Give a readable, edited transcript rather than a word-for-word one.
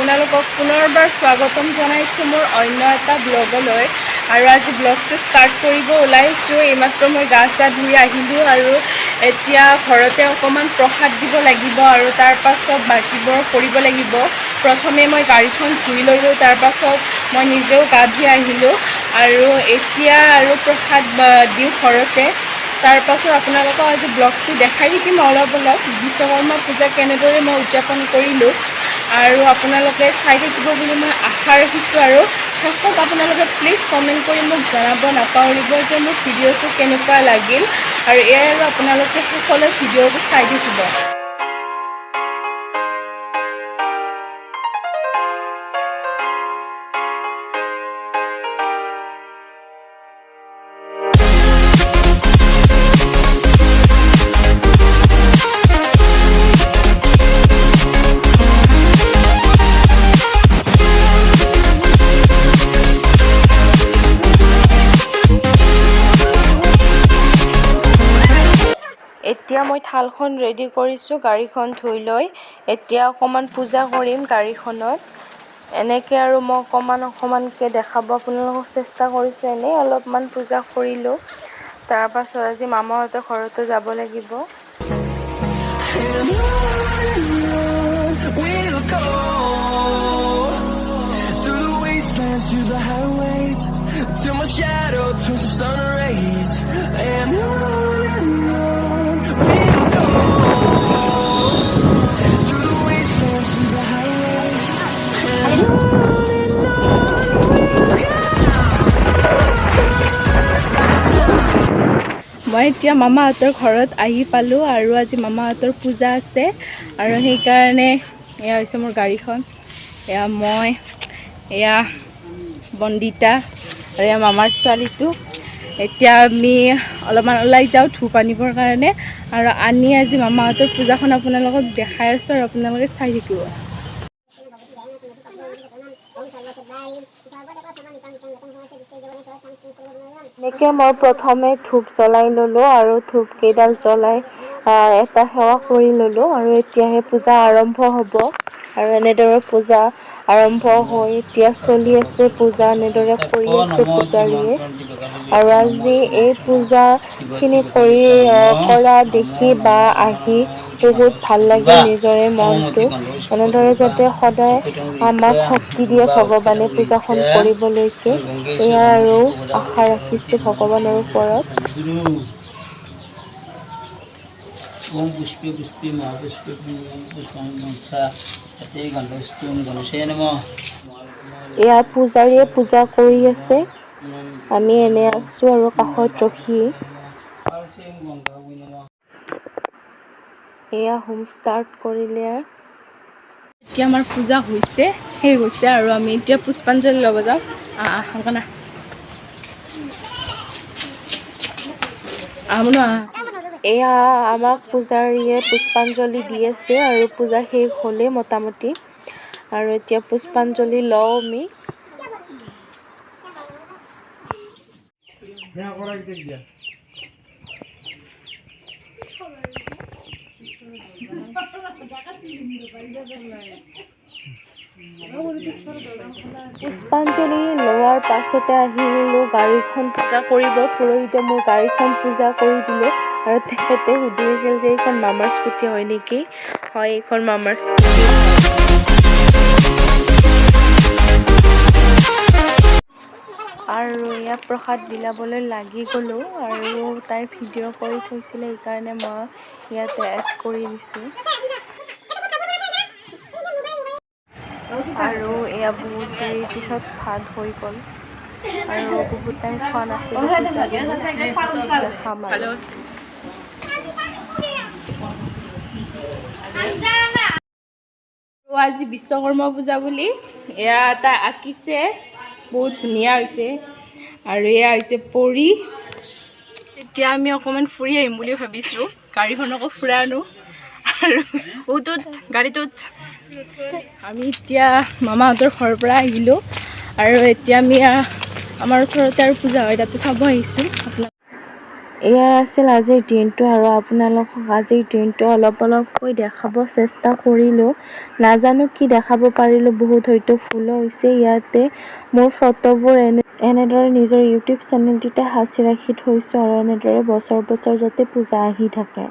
আপোনালোকক পুনৰবাৰ স্বাগতম জনাইছোঁ মোৰ অন্য এটা ব্লগলৈ। আৰু আজি ব্লগটো ষ্টাৰ্ট কৰিব ওলাইছোঁ। এইমাত্ৰ মই গা চা ধুই আহিলোঁ আৰু এতিয়া ঘৰতে অকণমান প্ৰসাদ দিব লাগিব আৰু তাৰপাছত বাকীবোৰ কৰিব লাগিব। প্ৰথমে মই গাড়ীখন ধুই ল'লোঁ, তাৰপাছত মই নিজেও গা ধুই আহিলোঁ আৰু এতিয়া আৰু প্ৰসাদ দিওঁ ঘৰতে। তাৰপাছত আপোনালোকক আজি ব্লগটো দেখাই থাকিম অলপ বিশ্বকৰ্মা পূজা কেনেদৰে মই উদযাপন কৰিলোঁ আৰু আপোনালোকে চাই থাকিব বুলি মই আশা ৰাখিছোঁ। আৰু শেষত আপোনালোকে প্লিজ কমেণ্ট কৰি মোক জনাব নাপাহৰিব যে মোৰ ভিডিঅ'টো কেনেকুৱা লাগিল আৰু এয়াই আৰু আপোনালোকে শেষলৈ ভিডিঅ'টো চাই থাকিব। এতিয়া মই থালখন ৰেডি কৰিছোঁ গাড়ীখন ধুই লৈ। এতিয়া অকণমান পূজা কৰিম গাড়ীখনত। এনেকৈ আৰু মই অকণমানকৈ দেখাব আপোনালোকক চেষ্টা কৰিছোঁ। এনেই অলপমান পূজা কৰিলোঁ। তাৰপাছত আজি মামাহঁতৰ ঘৰতো যাব লাগিব। মই এতিয়া মামাহঁতৰ ঘৰত আহি পালোঁ আৰু আজি মামাহঁতৰ পূজা আছে আৰু সেইকাৰণে এয়া হৈছে মোৰ গাড়ীখন। এয়া মই, এয়া বন্দিতা আৰু এয়া মামাৰ ছোৱালীটো। এতিয়া আমি অলপমান ওলাই যাওঁ ধূপ আনিবৰ কাৰণে আৰু আনি আজি মামাহঁতৰ পূজাখন আপোনালোকক দেখাই আছোঁ আৰু আপোনালোকে চাই থাকিব। এনেকৈ মই প্ৰথমে ধূপ জ্বলাই ল'লোঁ আৰু ধূপকেইডাল জ্বলাই এটা সেৱা কৰি ল'লোঁ আৰু এতিয়াহে পূজা আৰম্ভ হ'ব। আৰু এনেদৰে পূজা আৰম্ভ হৈ এতিয়া চলি আছে পূজা, এনেদৰে কৰি আছে পূজাৰীয়ে। আৰু আজি এই পূজাখিনি কৰা দেখি বা আহি বহুত ভাল লাগে নিজৰে মনটো। এনেদৰে যাতে সদায় আমাক শক্তি দিয়ে ভগৱানে পূজাখন কৰিবলৈকে, এয়া আৰু আশা ৰাখিছোঁ ভগৱানৰ ওপৰত। এয়া পূজাৰীয়ে পূজা কৰি আছে, আমি এনে আছোঁ আৰু কাষত ৰখি। এয়া হোম ষ্টাৰ্ট কৰিলে। এতিয়া আমাৰ পূজা হৈছে, শেষ হৈছে আৰু আমি এতিয়া পুষ্পাঞ্জলি ল'ব যাওঁ। না এয়া আমাক পূজাৰীয়ে পুষ্পাঞ্জলি দি আছে আৰু পূজা শেষ হ'লেই মোটামুটি। আৰু এতিয়া পুষ্পাঞ্জলি লওঁ আমি। পুষ্পাঞ্জলি লোৱাৰ পাছতে আহিলোঁ গাড়ীখন পূজা কৰিব। পুৰোহিতে মোৰ গাড়ীখন পূজা কৰি দিলে আৰু তেখেতে সুধি আছিল যে এইখন মামাৰ স্কুটি হয় নেকি? হয়, এইখন মামাৰ স্কুটি। আৰু ইয়াত প্ৰসাদ বিলাবলৈ লাগি গ'লোঁ আৰু তাই ভিডিঅ' কৰি থৈছিলে, সেইকাৰণে মই ইয়াতে এড কৰি দিছোঁ। আৰু এয়া বহুত দেৰিৰ পিছত ভাত হৈ গ'ল আৰু বহুত টাইম খোৱা নাছিলোঁ পূজা খাম আৰু। আজি বিশ্বকৰ্মা পূজা বুলি এয়া এটা আঁকিছে, বহুত ধুনীয়া হৈছে। আৰু এয়া হৈছে পৰী। এতিয়া আমি অকণমান ফুৰি আহিম বুলি ভাবিছোঁ, গাড়ীখনকো ফুৰাই আনো আৰু গাড়ীটোত আমি এতিয়া মামাহঁতৰ ঘৰৰ পৰা আহিলোঁ আৰু এতিয়া আমি আমাৰ ওচৰতে আৰু পূজা হয় তাতে চাব আহিছোঁ। এয়াই আছিল আজিৰ দিনটো আৰু আপোনালোকক আজিৰ দিনটো অলপকৈ দেখাব চেষ্টা কৰিলোঁ। নাজানো কি দেখাব পাৰিলোঁ, বহুত হয়তো ভুলো হৈছে। ইয়াতে মোৰ ফটোবোৰ এনেদৰে নিজৰ ইউটিউব চেনেলটোতে সাঁচি ৰাখি থৈছোঁ আৰু এনেদৰে বছৰ বছৰ যাতে পূজা আহি থাকে।